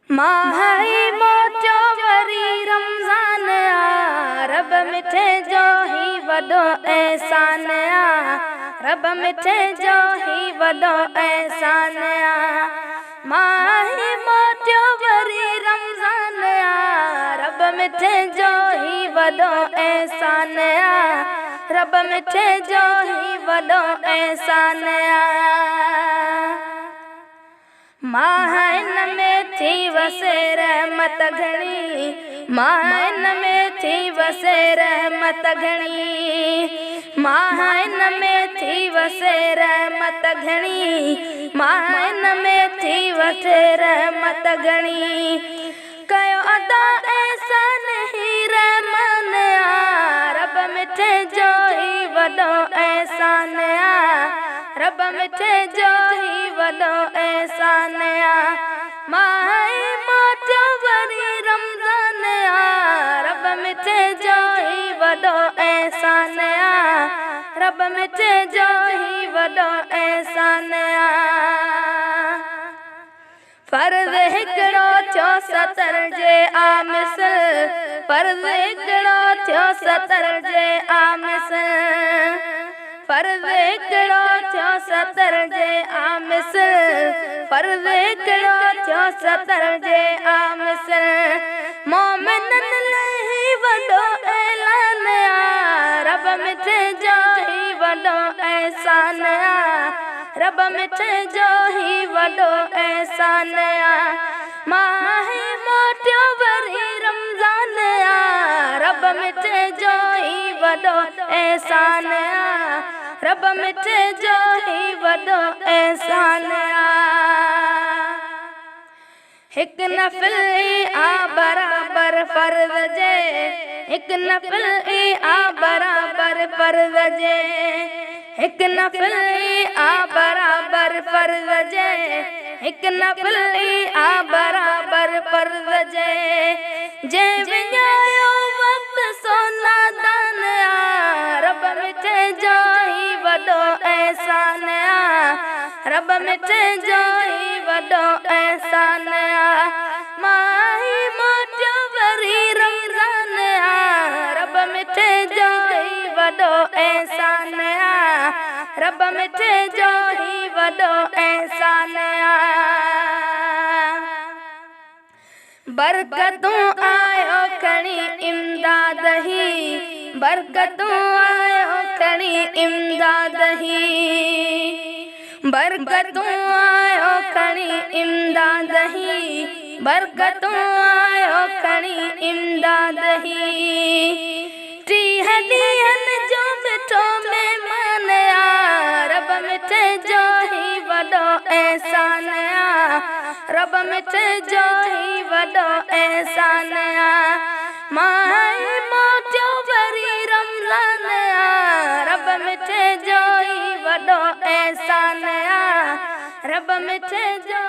माही मोटो वरी रमज़ान आ, रब मिठे जो ही वॾो एहसान आ, रब मिठे जो ही वॾो एहसान आ। माही मोटो वरी रमज़ान आ, रब मिठे जो ही वॾो एहसान आ, रब मिठे जो ही वॾो एहसान आ। मां इन में थी वसे रहमत घणी, मां इन में थी वसे रहमत घणी, मां इन में थी वसे रहमत घणी, मां इन में थी वसे रहमत घणी। कयो अदा एहसान ही रहमान आ, रब मिठे जो ही वॾो एहसान आ, रब मिठे जो ही वॾो एहसान आ। माही मोटो वरी रमज़ान आ, रब मिठे जो ही वॾो एहसान आ, रब मिठे जो ही वॾो एहसान आ। फर्ज़ हिकिड़ो थियो 70 जे आमिसल, फर्ज़ हिकिड़ो थियो 70 जे आमिसल, फर्ज़ हिकिड़ो थियो 70 जे आमिसल, फर्ज़ हिकिड़ो थियो 70 जे आमिसल। मोमिननि लाइ वॾो ऐलान आ, रब मिठे जो ही वॾो एहसान आ, रब मिठे जो ही वॾो एहसान आ। माही मोटो वरी रमज़ान आ, रब मिठे जो ही वॾो एहसान आ, रब मिठे जो ही वॾो एहसान आ। हिकु नफ़िल ई आ बराबर फर्ज़ जे, हिकु नफ़िल ई आ बराबर फर्ज़ जे, हिकु नफ़िल ई आ बराबर फर्ज़ जे, हिकु नफ़िल ई आ बराबर फर्ज़ जे। जे विञायो वक़्तु सो नादान आ, रब मिठे जो ही वॾो एहसान आ, रब मिठे जो ही वॾो एहसान आ। माही मोटो वरी रमज़ान आ, रब मिठे जो ही वॾो एहसान आ, रब मिठे जो ही वॾो एहसान आ। बरकतूं आयो खणी इमदाद ही, बरकतूं आयो खणी इमदाद ही, बरकतूं आयो खणी इमदाद ही, बरकतूं आयो खणी इमदाद ही। 30 ॾींहंनि जो मिठो महिमान आ, रब मिठे जो ही वॾो एहसान आ, रब मिठे जो ही वॾो एहसान आ। माही मोटो वरी रमज़ान आ, रब मिठे जो ही वॾो एहसान आ, रब मिठे जो